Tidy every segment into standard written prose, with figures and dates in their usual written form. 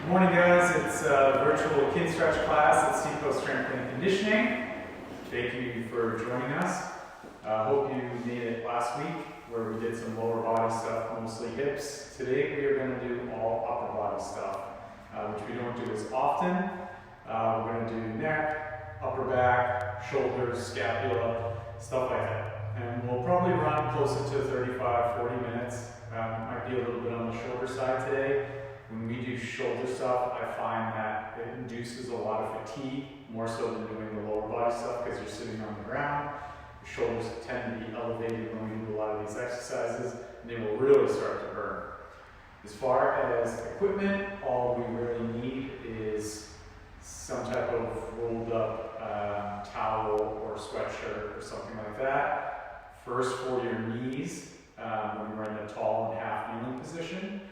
Good morning, guys. It's a virtual Kinstretch class at Seacoast Strength and Conditioning. Thank you for joining us. Hope you made it last week where we did some lower body stuff, mostly hips. Today we are going to do all upper body stuff, which we don't do as often. We're going to do neck, upper back, shoulders, scapula, stuff like that. And we'll probably run closer to 35-40 minutes. Might be a little bit on the shorter side today. When we do shoulder stuff, I find that it induces a lot of fatigue, more so than doing the lower body stuff because you're sitting on the ground. Your shoulders tend to be elevated when we do a lot of these exercises, and they will really start to burn. As far as equipment, all we really need is some type of rolled up towel or sweatshirt or something like that. First for your knees, when we're in the tall and half kneeling position.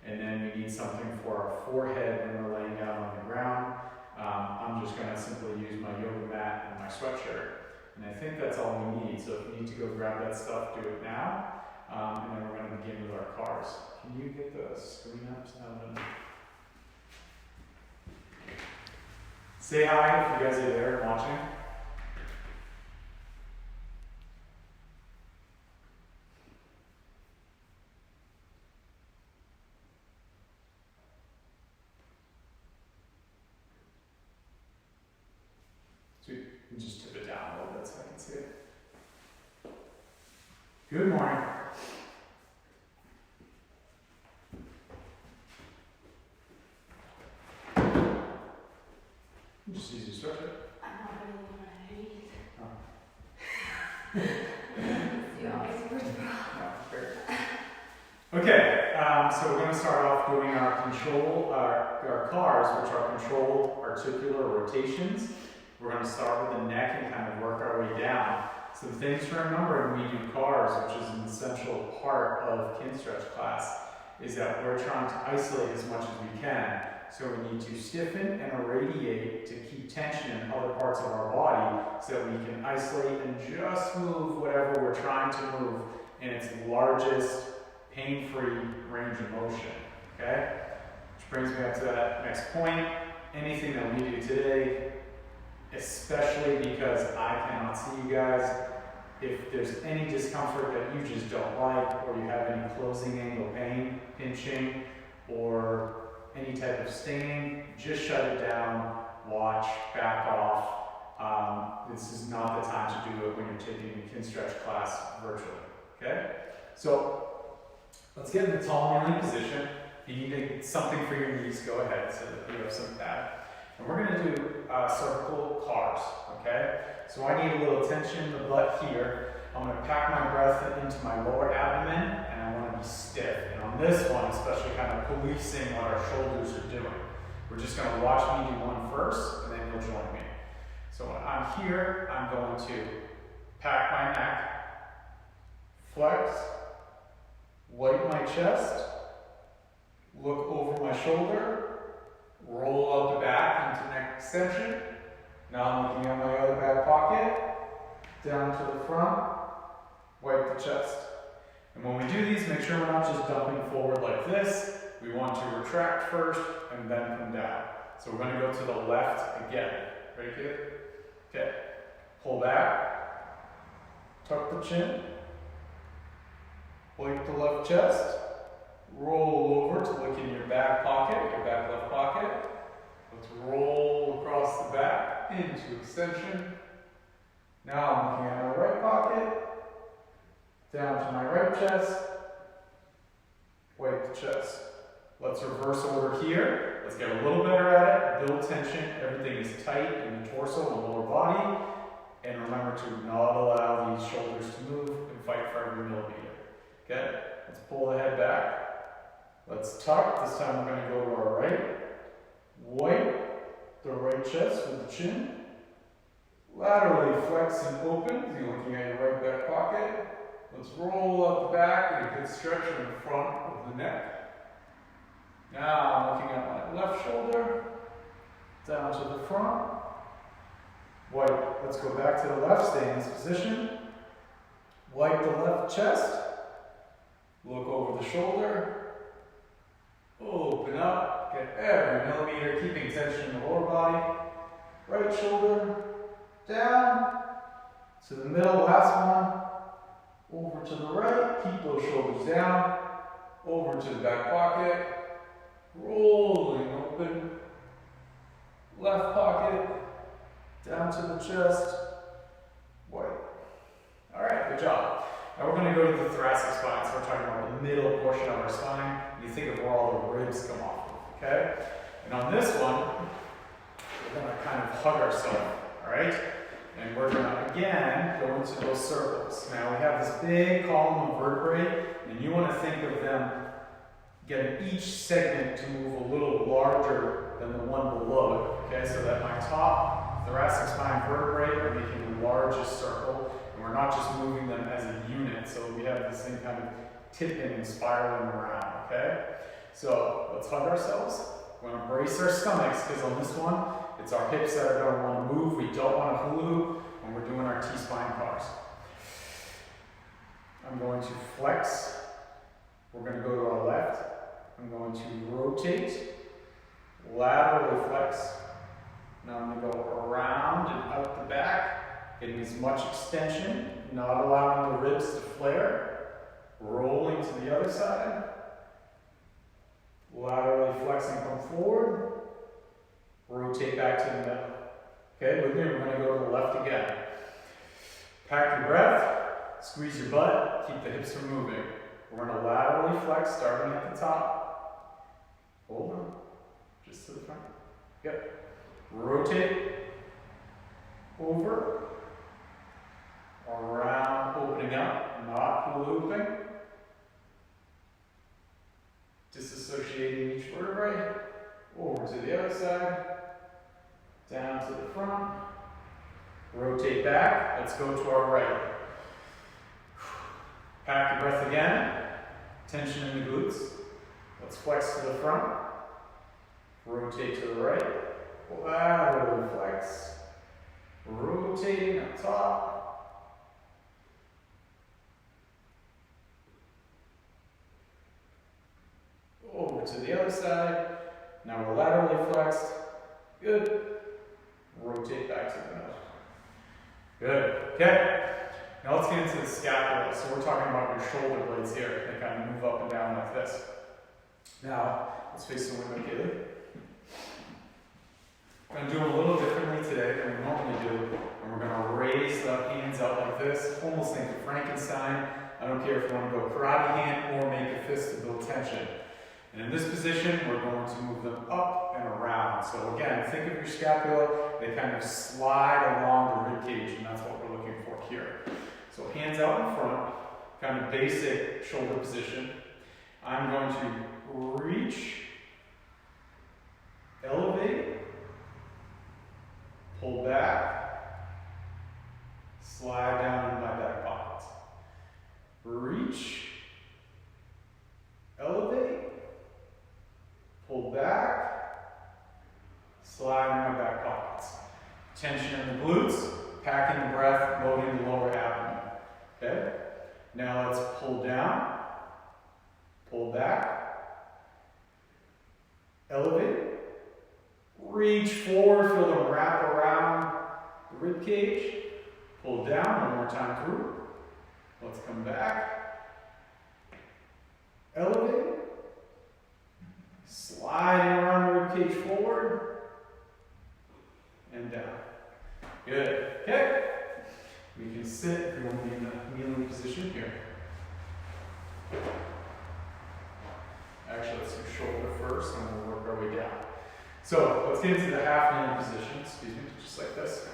And then we need something for our forehead when we're laying down on the ground. I'm just going to simply use my yoga mat and my sweatshirt. And I think that's all we need. So if you need to go grab that stuff, do it now. And then we're going to begin with our cars. Can you get the screen up? Say hi if you guys are there and watching. Just tip it down a little bit so I can see it. Good morning. You just use your sweatshirt. I'm not really Oh. you always work Okay, so we're going to start off doing our cars, which are controlled articular rotations. We're going to start with the neck and kind of work our way down. Some things to remember when we do cars, which is an essential part of Kinstretch class, is that we're trying to isolate as much as we can. So we need to stiffen and irradiate to keep tension in other parts of our body so that we can isolate and just move whatever we're trying to move in its largest pain-free range of motion. Okay? Which brings me up to that next point. Anything that we do today, especially because I cannot see you guys, if there's any discomfort that you just don't like, or you have any closing angle pain, pinching, or any type of stinging, just shut it down, watch, back off. This is not the time to do it when you're taking a Kinstretch class virtually, okay? So let's get in the tall kneeling position. If you need something for your knees, go ahead so that you have some of that. And we're going to do cervical cars, okay? So I need a little tension in the butt here. I'm going to pack my breath into my lower abdomen, and I want to be stiff. And on this one, especially kind of policing what our shoulders are doing. We're just going to watch me do one first, and then you'll join me. So when I'm here, I'm going to pack my neck, flex, wipe my chest, look over my shoulder, roll out the back into neck extension. Now I'm looking at my other back pocket, down to the front, wipe the chest. And when we do these, make sure we're not just dumping forward like this. We want to retract first and then come down. So we're going to go to the left again. Ready, kid? Okay. Pull back, tuck the chin, wipe the left chest, roll over to look in your back pocket, your back left pocket. Let's roll across the back into extension. Now I'm looking at my right pocket, down to my right chest, wipe the chest. Let's reverse order here. Let's get a little better at it, build tension. Everything is tight in the torso and the lower body. And remember to not allow these shoulders to move and fight for every millimeter. Okay? Let's pull the head back. Let's tuck. This time we're going to go to our right. Wipe the right chest with the chin. Laterally flex and open. You're looking at your right back pocket. Let's roll up the back and a good stretch in the front of the neck. Now I'm looking at my left shoulder. Down to the front. Wipe. Let's go back to the left. Stay in this position. Wipe the left chest. Look over the shoulder. Open open up, get every millimeter, keeping tension in the lower body. Right shoulder down to the middle, last one. Over to the right, keep those shoulders down. Over to the back pocket. Rolling open. Left pocket. Down to the chest. White. Alright, good job. Now we're going to go to the thoracic spine. So we're talking about the middle portion of our spine. You think of where all the ribs come off of, okay? And on this one, we're going to kind of hug ourselves, alright? And we're going to, again, go into those circles. Now we have this big column of vertebrae, and you want to think of them getting each segment to move a little larger than the one below it, okay? So that my top thoracic spine vertebrae are making the largest circle, and we're not just moving them as a unit, so we have this thing kind of tipping and spiraling around, okay? So let's hug ourselves. We're going to brace our stomachs, because on this one, it's our hips that are going to want to move. We don't want to hula hoop when we're doing our T-spine cars. I'm going to flex. We're going to go to our left. I'm going to rotate, laterally flex. Now I'm going to go around and out the back, getting as much extension, not allowing the ribs to flare. Rolling to the other side. Laterally flexing, come forward. Rotate back to the middle. Okay, with me, we're going to go to the left again. Pack your breath, squeeze your butt, keep the hips from moving. We're going to laterally flex, starting at the top. Hold on, just to the front. Yep. Rotate, over, around, opening up, not hula hooping. Disassociating each vertebrae. Over to the other side. Down to the front. Rotate back. Let's go to our right. Pack your breath again. Tension in the glutes. Let's flex to the front. Rotate to the right. Laterally flex. Rotating up top. Over to the other side. Now we're laterally flexed. Good. Rotate back to the middle. Good. Okay. Now let's get into the scapula. So we're talking about your shoulder blades here. They kind of move up and down like this. Now, let's face the window, Kaylee. We're going to do them a little differently today than we normally do. And we're going to raise the hands up like this. Almost think of Frankenstein. I don't care if you want to go karate hand or make a fist to build tension. And in this position, we're going to move them up and around. So again, think of your scapula. They kind of slide along the rib cage, and that's what we're looking for here. So hands out in front, kind of basic shoulder position. I'm going to reach, elevate, pull back, slide down in my back pocket. Reach, elevate, pull back, slide in my back pockets. Tension in the glutes, packing the breath, loading the lower abdomen. Okay? Now let's pull down, pull back, elevate, reach forward, feel them wrap around the rib cage, pull down one more time through. Let's come back, elevate, sliding around the rib cage forward, and down. Good. Okay. We can sit if you want to be in the kneeling position here. Actually, let's do shoulder first, and we'll work our way down. So let's get into the half kneeling position. Excuse me, just like this.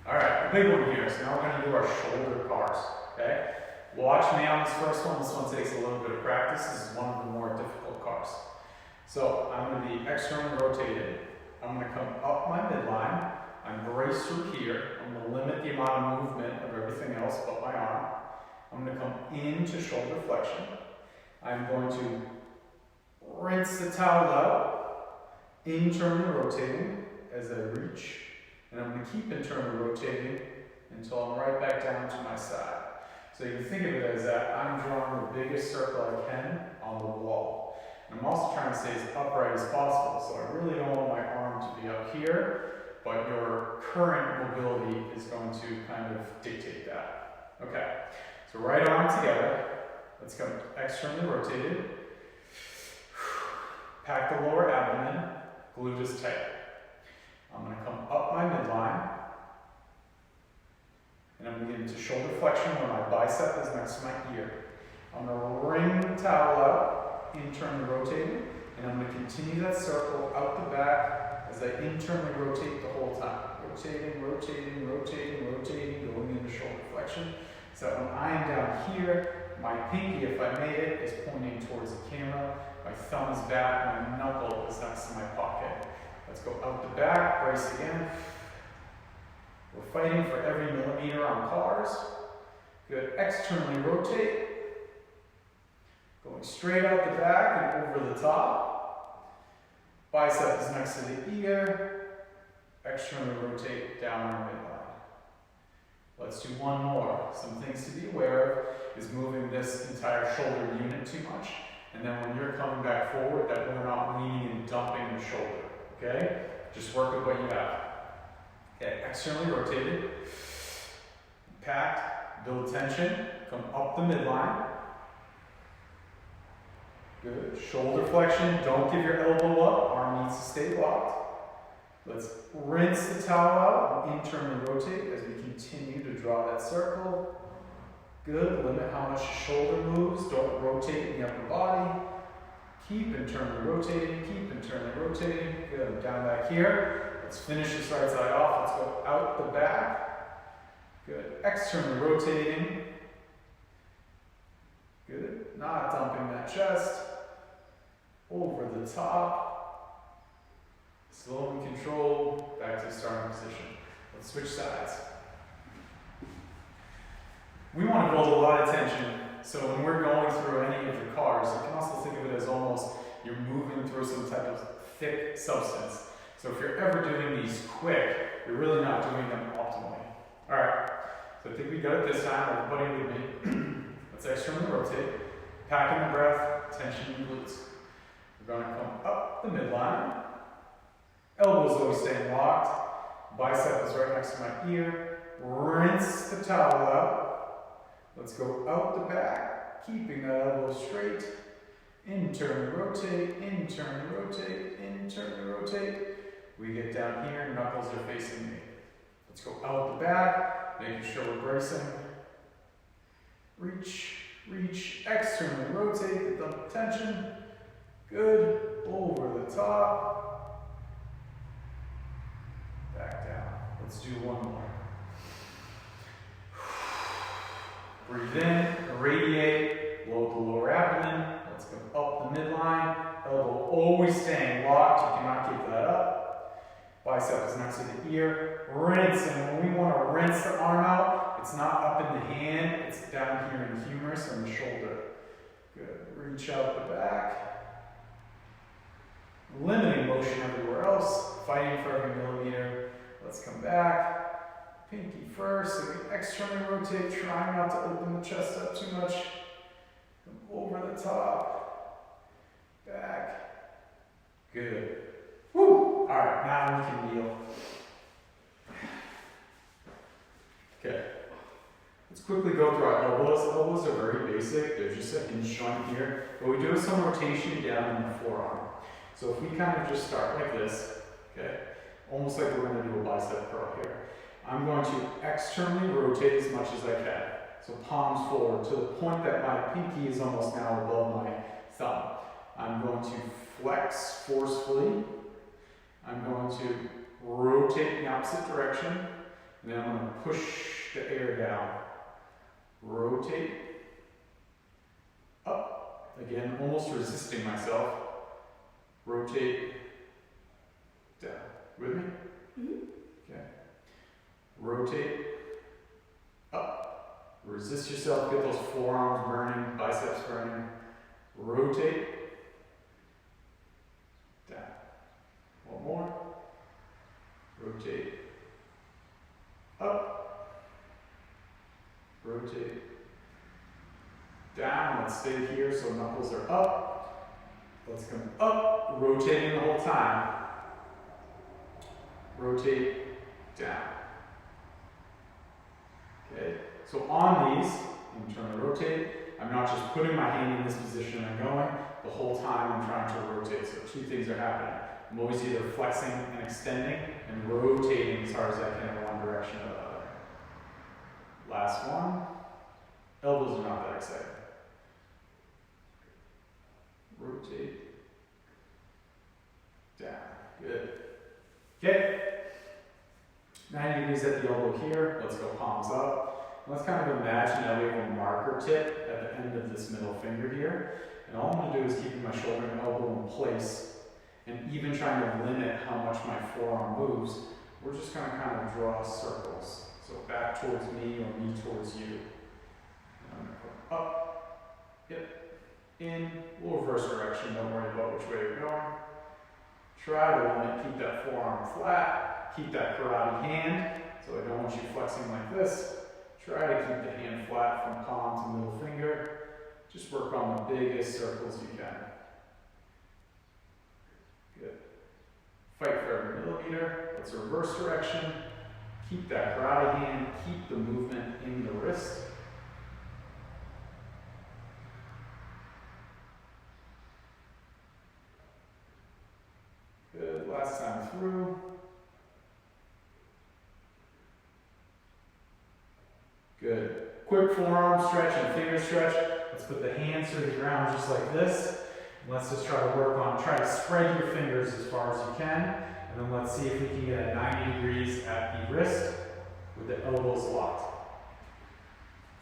All right, the big one here. So now we're going to do our shoulder cars. Okay. Watch me on this first one. This one takes a little bit of practice. This is one of the more difficult cars. So I'm going to be externally rotated. I'm going to come up my midline. I'm braced through here. I'm going to limit the amount of movement of everything else but my arm. I'm going to come into shoulder flexion. I'm going to rinse the towel out, internally rotating as I reach. And I'm going to keep internally rotating until I'm right back down to my side. So you can think of it as that I'm drawing the biggest circle I can on the wall. trying to stay as upright as possible. So I really don't want my arm to be up here, but your current mobility is going to kind of dictate that. Okay, so right arm together. Let's come externally rotated. Pack the lower abdomen, glute is tight. I'm going to come up my midline, and I'm going to get into shoulder flexion where my bicep is next to my ear. I'm going to wring the towel out, internally rotating, and I'm going to continue that circle out the back as I internally rotate the whole time. Rotating, rotating, rotating, rotating, going into shoulder flexion. So when I am down here, my pinky, if I made it, is pointing towards the camera. My thumb is back, my knuckle is next to my pocket. Let's go out the back, brace again. We're fighting for every millimeter on cars. Good, externally rotate. Going straight out the back and over the top. Bicep is next to the ear. Externally rotate down our midline. Let's do one more. Some things to be aware of is moving this entire shoulder unit too much. And then when you're coming back forward, that we're not leaning and dumping the shoulder. Okay? Just work with what you have. Okay, externally rotated. Packed, build tension, come up the midline. Good. Shoulder flexion, don't give your elbow up, arm needs to stay locked. Let's rinse the towel out and internally rotate as we continue to draw that circle. Good. Limit how much the shoulder moves. Don't rotate in the upper body. Keep internally rotating. Keep internally rotating. Good. Down back here. Let's finish this right side off. Let's go out the back. Good. Externally rotating. Good. Not dumping that chest. Over the top. Slow and controlled. Back to starting position. Let's switch sides. We want to build a lot of tension, so when we're going through any of your cars, you can also think of it as almost you're moving through some type of thick substance. So if you're ever doing these quick, you're really not doing them optimally. Alright, so I think we got it this time. Everybody with me. Let's externally rotate. Packing the breath, tension in the glutes. We're going to come up the midline. Elbows always staying locked. Bicep is right next to my ear. Rinse the towel out. Let's go out the back, keeping that elbow straight. Internally rotate, internally rotate, internally rotate. We get down here, knuckles are facing me. Let's go out the back, making sure we're bracing. Reach, reach, externally rotate, the tension. Good, over the top. Back down. Let's do one more. Breathe in, radiate, load the lower abdomen. Let's go up the midline. Elbow always staying locked. You cannot keep that up. Bicep is next to the ear. Rinse, and when we want to rinse the arm out, it's not up in the hand, it's down here in the humerus and the shoulder. Good. Reach out the back. Limiting motion everywhere else. Fighting for every millimeter. Let's come back. Pinky first, so we externally rotate, try not to open the chest up too much. Come over the top, back, good. Woo! All right, now we can kneel. Okay, let's quickly go through our elbows. Elbows are very basic, they're just an hinge joint here, but we do some rotation down in the forearm. So if we kind of just start like this, okay, almost like we're gonna do a bicep curl here. I'm going to externally rotate as much as I can. So palms forward to the point that my pinky is almost now above my thumb. I'm going to flex forcefully. I'm going to rotate in the opposite direction. And then I'm going to push the air down. Rotate. Up. Again, almost resisting myself. Rotate. Down. With me? Mm-hmm. Okay. Rotate, up, resist yourself, get those forearms burning, biceps burning, rotate, down, one more, rotate, up, rotate, down, let's stay here so knuckles are up, Let's come up, rotating the whole time. Rotate down. Okay, so on these, I'm trying to rotate. I'm not just putting my hand in this position and going. The whole time I'm trying to rotate. So two things are happening. I'm always either flexing and extending and rotating as hard as I can in one direction or the other. Last one. Elbows are not that exciting. Rotate. Down. Good. Okay. 90 degrees at the elbow here. Let's go palms up. Let's kind of imagine that we have a marker tip at the end of this middle finger here. And all I'm going to do is keep my shoulder and elbow in place and even trying to limit how much my forearm moves. We're just going to kind of draw circles. So back towards me or me towards you. And I'm going to come up, yep, in, we'll reverse direction. Don't worry about which way you're going. Try to limit, keep that forearm flat, keep that karate hand. So I don't want you flexing like this. Try to keep the hand flat from palm to middle finger. Just work on the biggest circles you can. Good. Fight for every millimeter. Let's reverse direction. Keep that karate hand. Keep the movement in the wrist. Good. Last time through. Good. Quick forearm stretch and finger stretch. Let's put the hands to the ground just like this. And let's just try to try to spread your fingers as far as you can. And then let's see if we can get a 90 degrees at the wrist with the elbows locked.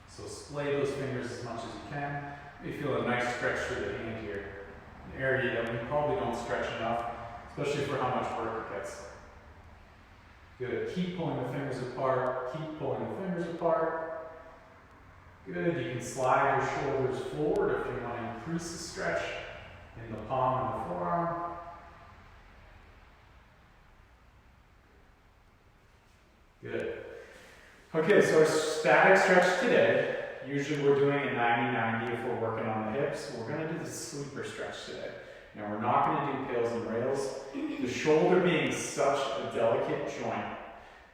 So splay those fingers as much as you can. You feel a nice stretch through the hand here. An area that we probably don't stretch enough, especially for how much work it gets. Good. Keep pulling the fingers apart. Keep pulling the fingers apart. Good. You can slide your shoulders forward if you want to increase the stretch in the palm and the forearm. Good. Okay, so our static stretch today, usually we're doing a 90-90 if we're working on the hips. We're going to do the sleeper stretch today. Now we're not going to do pails and rails. The shoulder being such a delicate joint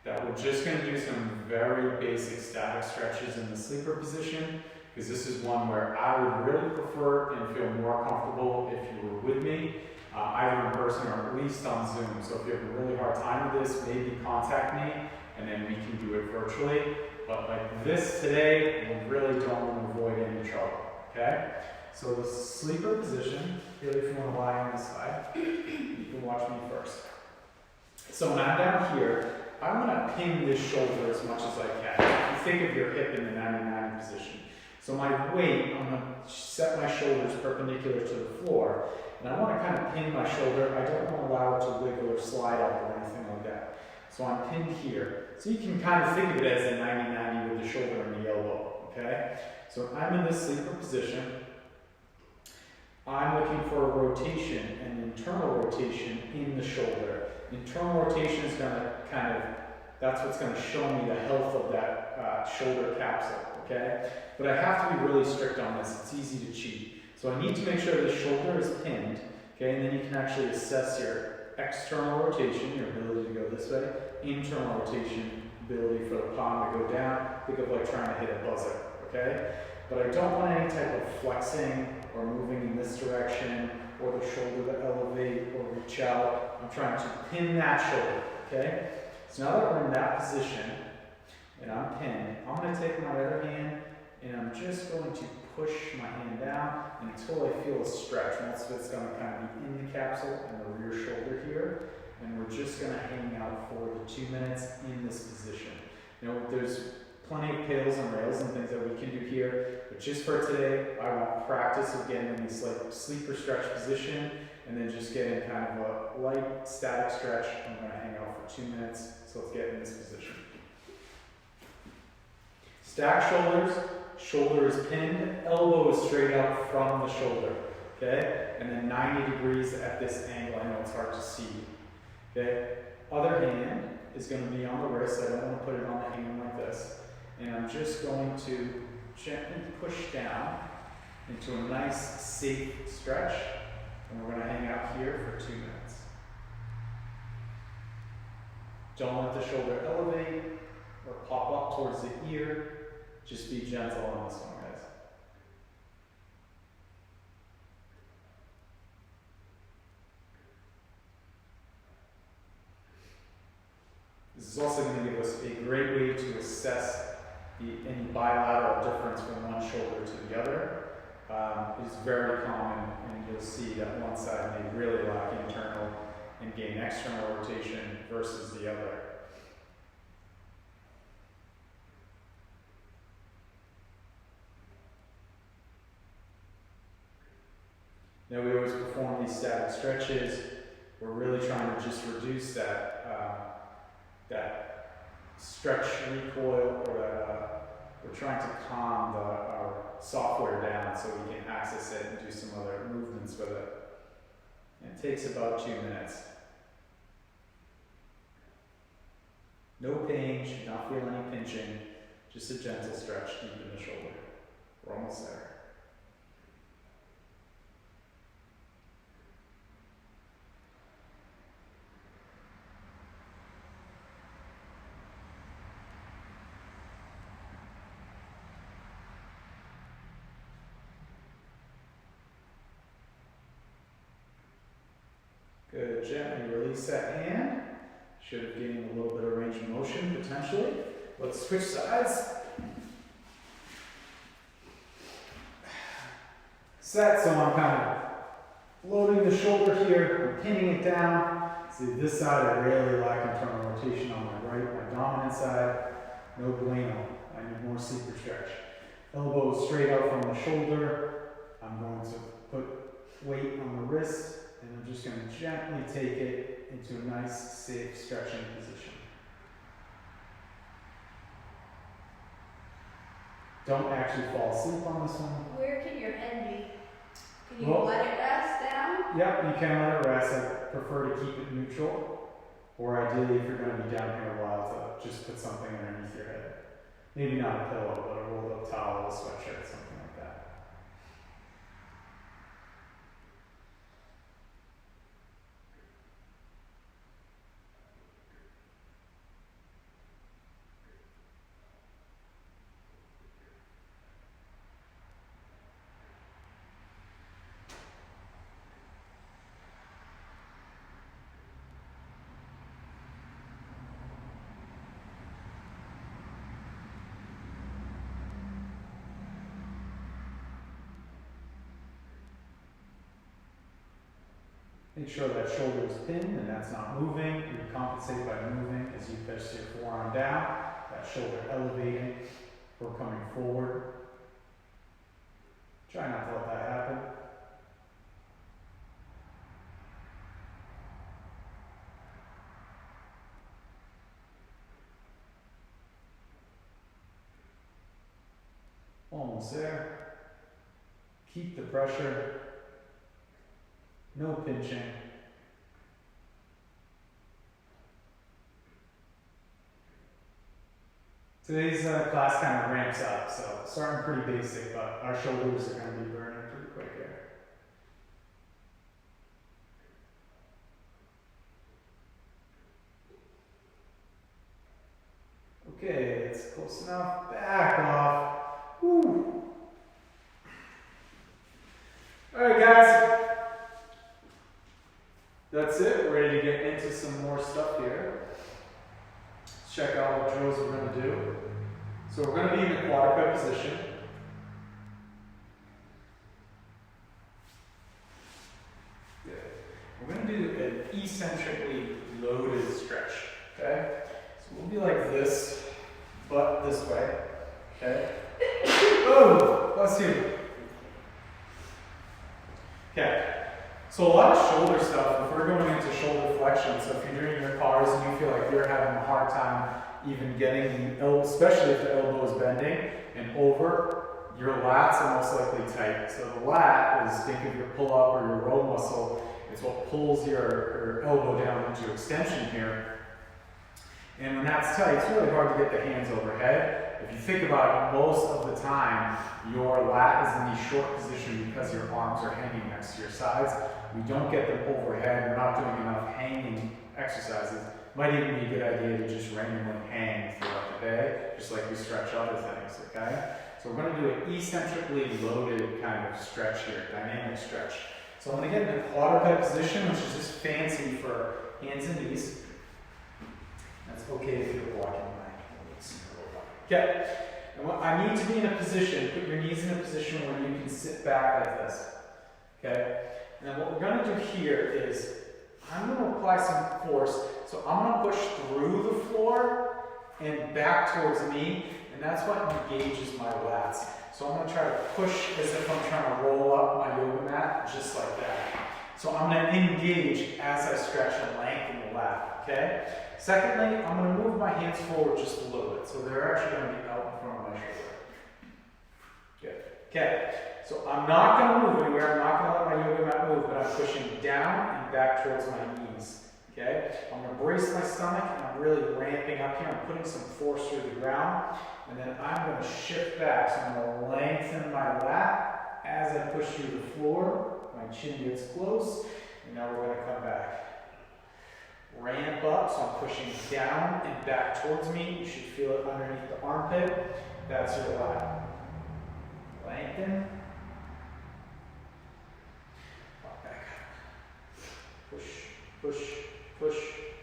that we're just going to do some very basic static stretches in the sleeper position, because this is one where I would really prefer and feel more comfortable if you were with me, either in person or at least on Zoom. So if you have a really hard time with this, maybe contact me and then we can do it virtually. But like this today, we really don't want to avoid any trouble, okay? So the sleeper position, really if you want to lie on this side, you can watch me first. So when I'm down here, I'm going to pin this shoulder as much as I can. You think of your hip in the 90-90 position. So my weight, I'm going to set my shoulders perpendicular to the floor, and I want to kind of pin my shoulder. I don't want to allow it to wiggle or slide up or anything like that. So I'm pinned here. So you can kind of think of it as a 90-90 with the shoulder and the elbow, okay? So I'm in this sleeper position. I'm looking for a rotation, an internal rotation in the shoulder. Internal rotation is going to that's what's going to show me the health of that shoulder capsule, okay? But I have to be really strict on this. It's easy to cheat. So I need to make sure the shoulder is pinned, okay? And then you can actually assess your external rotation, your ability to go this way, internal rotation, ability for the palm to go down. Think of like trying to hit a buzzer, okay? But I don't want any type of flexing or moving in this direction or the shoulder to elevate or reach out. I'm trying to pin that shoulder, okay? So now that we're in that position and I'm pinned, I'm going to take my other hand and I'm just going to push my hand down until I feel a stretch. Most of it's going to kind of be in the capsule and the rear shoulder here. And we're just going to hang out for the 2 minutes in this position. You know, there's plenty of pails and rails and things that we can do here, but just for today, I want practice of getting in this like sleeper stretch position and then just getting kind of a light static stretch. I'm going to hang out for 2 minutes, so let's get in this position. Stack shoulders, shoulder is pinned, elbow is straight up from the shoulder, okay? And then 90 degrees at this angle. I know it's hard to see, okay? Other hand is going to be on the wrist. I don't want to put it on the hand like this. And I'm just going to gently push down into a nice, safe stretch. And we're going to hang out here for 2 minutes. Don't let the shoulder elevate or pop up towards the ear. Just be gentle on this one, guys. This is also going to give us a great way to assess any bilateral difference from one shoulder to the other. It is very common, and you'll see that one side may really lack internal and gain external rotation versus the other. Now we always perform these static stretches. We're really trying to just reduce that stretch recoil, or we're trying to calm our software down so we can access it and do some other movements with it. And it takes about 2 minutes. No pain, should not feel any pinching, just a gentle stretch deep in the shoulder. We're almost there. Good, gently release that hand. Should have gained a little bit of range of motion, potentially. Let's switch sides. Set, so I'm kind of loading the shoulder here, I'm pinning it down. See, this side I really lack internal rotation on my right, my dominant side. No bueno, I need more secret stretch. Elbow straight out from the shoulder. I'm going to put weight on the wrist, and I'm just going to gently take it into a nice, safe stretching position. Don't actually fall asleep on this one. Where can your head be? Can you let it rest down? Yep, you can let it rest. I prefer to keep it neutral. Or ideally, if you're going to be down here a while, to just put something underneath your head. Maybe not a pillow, but a rolled up towel, a sweatshirt, something like that. Make sure that shoulder is pinned and that's not moving. You compensate by moving as you push your forearm down, that shoulder elevating or coming forward. Try not to let that happen. Almost there. Keep the pressure. No pinching. Today's class kind of ramps up, so starting pretty basic, but our shoulders are going to be burning pretty quick here. Okay, it's close enough. Back off. Woo. All right, guys. That's it. We're ready to get into some more stuff here. Let's check out what drills we're going to do. So we're going to be in the quadruped position. Good. We're going to do an eccentrically loaded stretch. Okay? So we'll be like this, but this way. Okay? Oh, bless you. Okay. So a lot of shoulder stuff, if we're going into shoulder flexion, so if you're doing your cars and you feel like you're having a hard time even getting the elbow, especially if the elbow is bending and over, your lats are most likely tight. So the lat is, think of your pull-up or your row muscle, it's what pulls your elbow down into extension here. And when that's tight, it's really hard to get the hands overhead. If you think about it, most of the time, your lat is in the short position because your arms are hanging next to your sides. We don't get them overhead. We're not doing enough hanging exercises. Might even be a good idea to just randomly hang throughout the day, just like we stretch other things, okay? So we're going to do an eccentrically loaded kind of stretch here, dynamic stretch. So I'm going to get in a quadruped position, which is just fancy for hands and knees. That's okay if you're blocking my legs. Okay. And what I need to be in a position, put your knees in a position where you can sit back like this. Okay? And then what we're going to do here is, I'm going to apply some force. So I'm going to push through the floor and back towards me, and that's what engages my lats. So I'm going to try to push as if I'm trying to roll up my yoga mat, just like that. So I'm going to engage as I stretch and lengthen the lat, okay? Secondly, I'm going to move my hands forward just a little bit. So they're actually going to be out in front of my shoulder. Good. Okay. So I'm not going to move anywhere. I'm not going to let my yoga mat move, but I'm pushing down and back towards my knees. Okay? I'm going to brace my stomach, and I'm really ramping up here. I'm putting some force through the ground, and then I'm going to shift back. So I'm going to lengthen my lat as I push through the floor. My chin gets close, and now we're going to come back. Ramp up, so I'm pushing down and back towards me. You should feel it underneath the armpit. That's your lat. Lengthen. Pop back up. Push, push, push,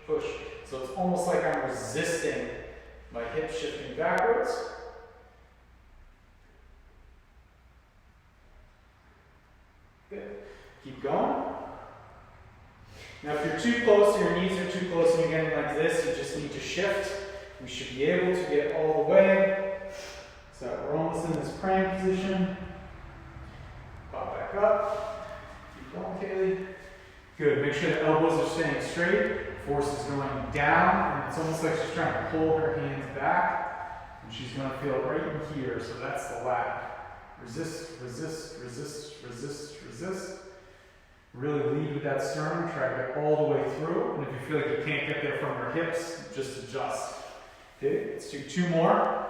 push. So it's almost like I'm resisting my hips shifting backwards. Good. Keep going. Now if you're too close, or your knees are too close and you're getting like this, you just need to shift. We should be able to get all the way. So we're almost in this praying position. Pop back up. Keep going, Kaylee. Good. Make sure the elbows are staying straight. Force is going down, and it's almost like she's trying to pull her hands back. And she's going to feel it right in here. So that's the lat. Resist, resist, resist, resist, resist. Really lead with that sternum. Try to get all the way through. And if you feel like you can't get there from your hips, just adjust. Okay, let's do two more.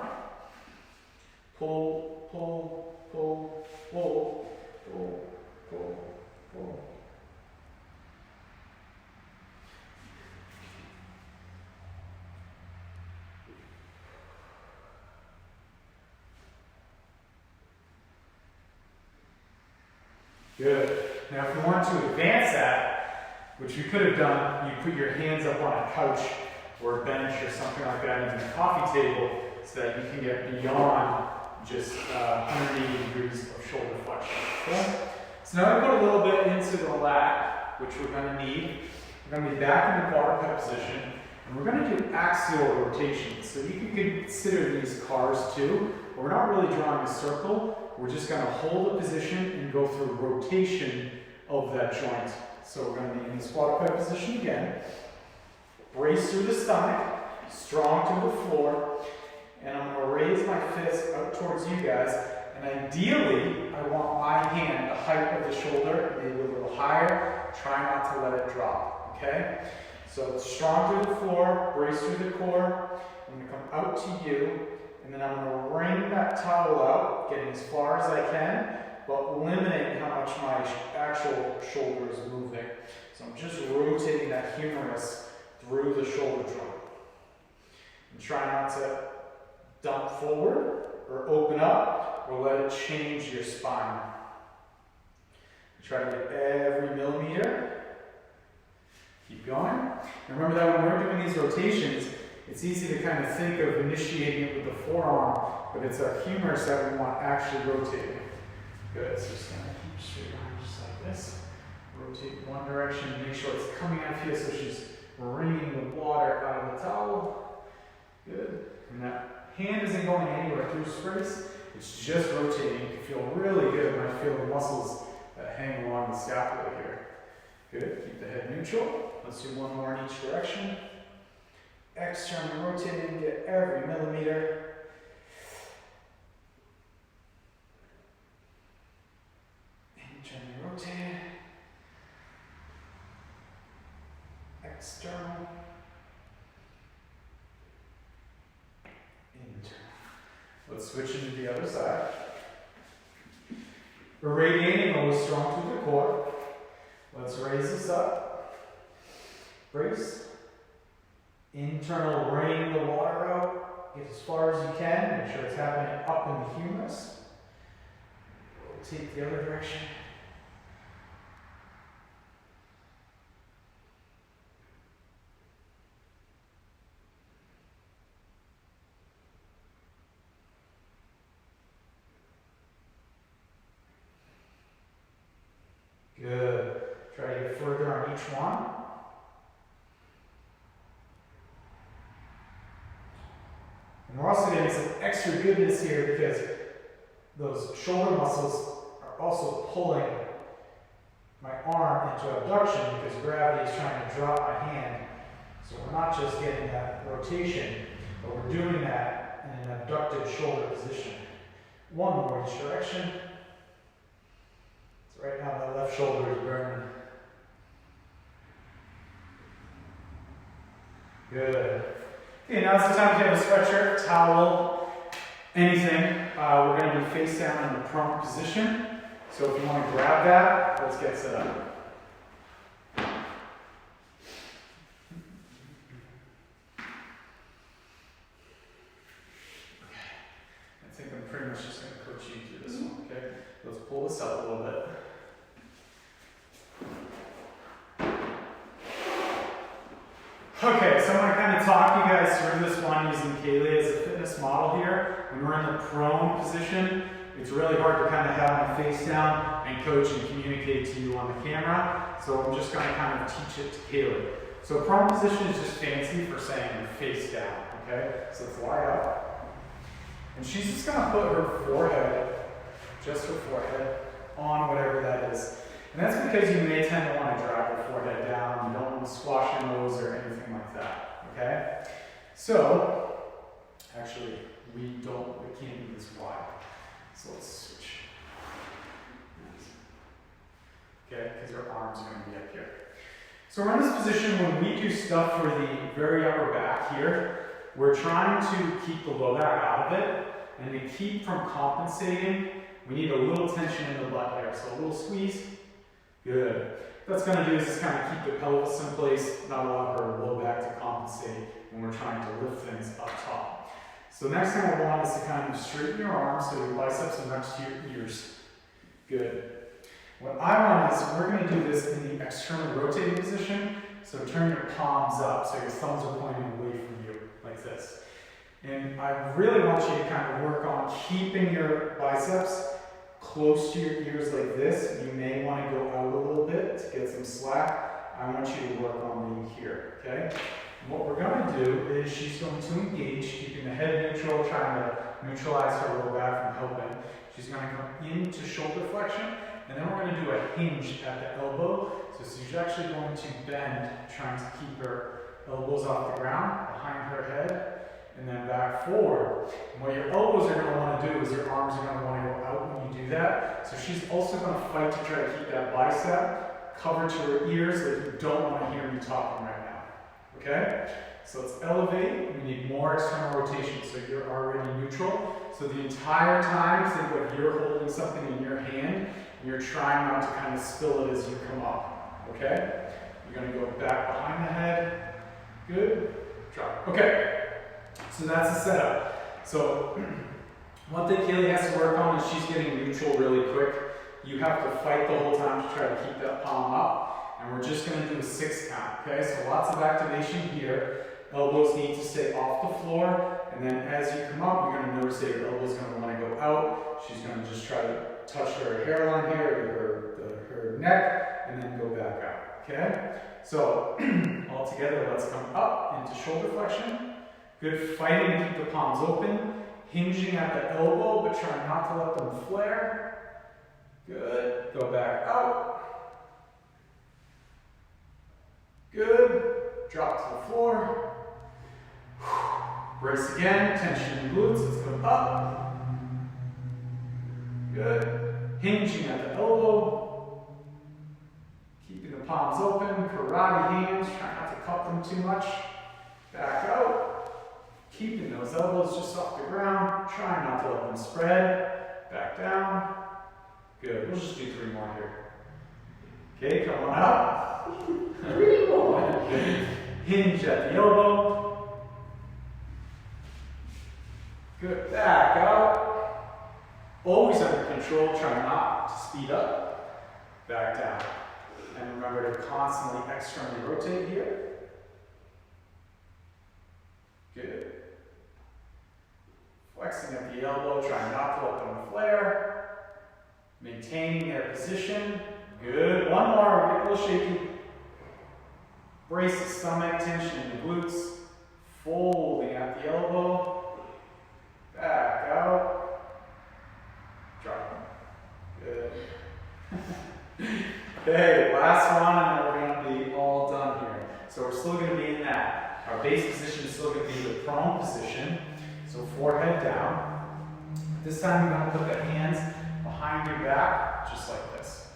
Pull, pull, pull, pull, pull, pull, pull. Good. Now if you want to advance that, which you could have done, you put your hands up on a couch or a bench or something like that, even a coffee table, so that you can get beyond just 180 degrees of shoulder flexion. Okay? So now I'm going to put a little bit into the lat, which we're going to need. We're going to be back in the quadruped position, and we're going to do axial rotations. So you can consider these cars too. But we're not really drawing a circle. We're just going to hold a position and go through rotation of that joint. So we're going to be in this quadruped position again. Brace through the stomach, strong to the floor, and I'm going to raise my fist out towards you guys. And ideally, I want my hand the height of the shoulder, maybe a little higher. Try not to let it drop, okay? So strong through the floor, brace through the core. I'm going to come out to you, and then I'm going to wring that towel out, getting as far as I can, but limiting how much my actual shoulder is moving. So I'm just rotating that humerus through the shoulder joint. And try not to dump forward or open up or let it change your spine. Try to get every millimeter. Keep going. And remember that when we're doing these rotations, it's easy to kind of think of initiating it with the forearm, but it's our humerus that we want actually rotating. Good. So just kind of keep straight arm just like this. Rotate one direction, make sure it's coming out here so she's wringing the water out of the towel. Good. And that hand isn't going anywhere through space. It's just rotating. You can feel really good when I feel the muscles that hang along the scapula here. Good. Keep the head neutral. Let's do one more in each direction. Externally rotating, get every millimeter. Internally rotating. External. Internal. Let's switch into the other side. We're radiating always strong through the core. Let's raise this up. Brace. Internal, bring the water out. Get as far as you can. Make sure it's happening up in the humerus. Rotate the other direction. Good. Try to get further on each one. And we're also getting some extra goodness here because those shoulder muscles are also pulling my arm into abduction because gravity is trying to drop my hand. So we're not just getting that rotation, but we're doing that in an abducted shoulder position. One more each direction. So right now my left shoulder is burning. Good. Okay, now it's the time to get a sweatshirt, towel, anything. We're going to be face down in the prone position. So if you want to grab that, let's get set up. I think I'm pretty much just going to coach you through this one, okay? Let's pull this up a little bit. Okay, so I'm going to kind of talk you guys through this one using Kaylee as a fitness model here. When we're in the prone position, it's really hard to kind of have my face down and coach and communicate to you on the camera. So I'm just going to kind of teach it to Kaylee. So prone position is just fancy for saying face down, okay? So let's lie up. And she's just going to put her forehead, just her forehead, on whatever that is. And that's because you may tend to want to drag your forehead down. You don't want to squash your nose or anything like that, okay? So, actually, we can't do this wide. So let's switch. Okay, because your arms are going to be up here. So we're in this position when we do stuff for the very upper back here. We're trying to keep the low back out of it. And to keep from compensating, we need a little tension in the butt here. So a little squeeze. Good. What that's going to do is just kind of keep the pelvis in place, not allow her low back to compensate when we're trying to lift things up top. So next thing I want is to kind of straighten your arms so your biceps are next to your ears. Good. What I want is we're going to do this in the externally rotating position. So turn your palms up so your thumbs are pointing away from you like this. And I really want you to kind of work on keeping your biceps close to your ears like this. You may want to go out a little bit to get some slack. I want you to work on being here, okay? And what we're going to do is she's going to engage, keeping the head neutral, trying to neutralize her low back from helping. She's going to come into shoulder flexion, and then we're going to do a hinge at the elbow. So she's actually going to bend, trying to keep her elbows off the ground, behind her head, and then back forward. And what your elbows are going to want to do is your arms are going to want to go out when you do that. So she's also going to fight to try to keep that bicep covered to her ears that you don't want to hear me talking right now. Okay? So let's elevate. We need more external rotation so you're already neutral. So the entire time, think like you're holding something in your hand and you're trying not to kind of spill it as you come up. Okay? You're going to go back behind the head. Good. Drop. Okay. So that's the setup. So one thing Kaylee has to work on is she's getting neutral really quick. You have to fight the whole time to try to keep that palm up. And we're just going to do a 6 count. Okay, so lots of activation here. Elbows need to stay off the floor. And then as you come up, you're going to notice that your elbow's going to want to go out. She's going to just try to touch her hairline here, her neck, and then go back out. Okay? So all together, let's come up into shoulder flexion. Good, fighting to keep the palms open, hinging at the elbow, but try not to let them flare. Good, go back out. Good, drop to the floor. Brace again, tension in the glutes, let's go up. Good, hinging at the elbow. Keeping the palms open, karate hands, try not to cup them too much. Back out. keeping those elbows just off the ground. Try not to let them spread. Back down. Good. We'll just do 3 more here. Okay, come on up. 3 more. Hinge at the elbow. Good. Back out. Always under control. Try not to speed up. Back down. And remember to constantly externally rotate here. Good. Flexing at the elbow. Try not to let them flare. Maintaining their position. Good. One more. We're getting a little shaky. Brace the stomach, tension in the glutes. Folding at the elbow. Back out. Drop. Good. Okay, last one, and then we're going to be all done here. So we're still going to be in that. Our base position is still going to be the prone position. So forehead down. This time you're going to put the hands behind your back, just like this.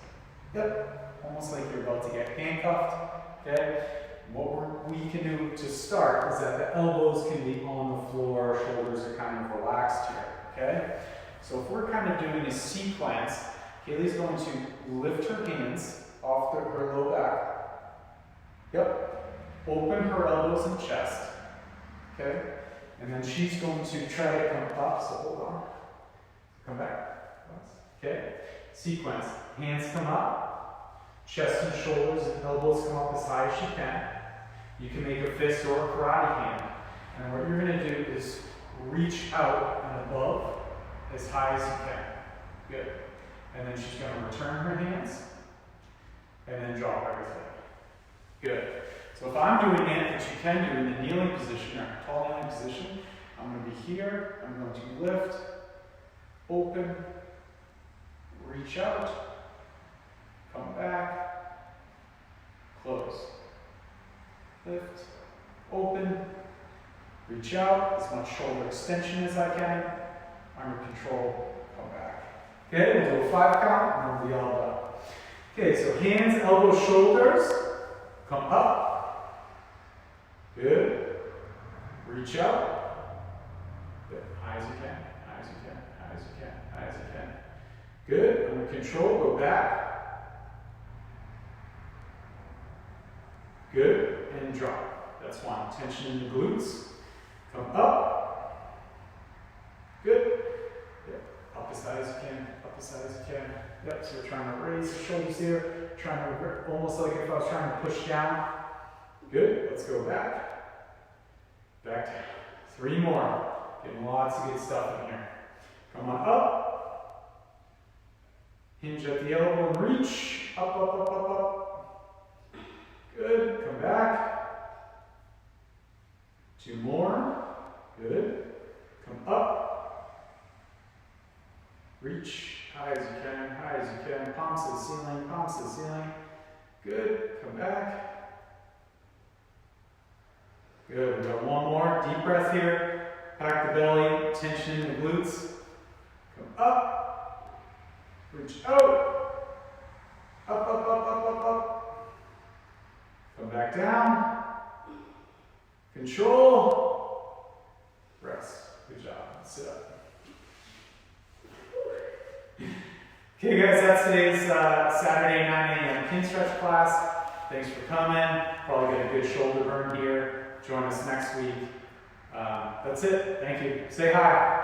Yep, almost like you're about to get handcuffed. Okay. What we can do to start is that the elbows can be on the floor, shoulders are kind of relaxed here. Okay. So if we're kind of doing a sequence, Kaylee's going to lift her hands off her low back. Yep. Open her elbows and chest. Okay. And then she's going to try to come up. So hold on. Come back. Okay. Sequence. Hands come up. Chest and shoulders and elbows come up as high as she can. You can make a fist or a karate hand. And what you're going to do is reach out and above as high as you can. Good. And then she's going to return her hands and then drop everything. Good. So if I'm doing it, which you can do in the kneeling position or tall kneeling position, I'm going to be here. I'm going to lift, open, reach out, come back, close. Lift, open, reach out, as much shoulder extension as I can, under control, come back. Okay, we'll do a 5 count, and we'll be all done. Okay, so hands, elbows, shoulders, come up. Good. Reach out. Good. High as you can, high as you can, high as you can, high as you can. Good. Under control, go back. Good. And drop. That's one. Tension in the glutes. Come up. Good. Yep. Up as high as you can. Up as high as you can. Yep. So we're trying to raise the shoulders here. Trying to grip, almost like if I was trying to push down. Good. Let's go back. Back down. 3 more. Getting lots of good stuff in here. Come on up. Hinge at the elbow and reach. Up, up, up, up, up. Good. Come back. 2 more. Good. Come up. Reach. High as you can. High as you can. Palms to the ceiling. Palms to the ceiling. Good. Come back. Good. We got 1 more. Deep breath here. Pack the belly. Tension in the glutes. Come up. Reach out. Up, up, up, up, up, up. Come back down. Control. Rest. Good job. Sit up. Okay guys, that's today's Saturday 9 a.m. Kinstretch class. Thanks for coming. Probably get a good shoulder burn here. Join us next week. That's it. Thank you. Say hi.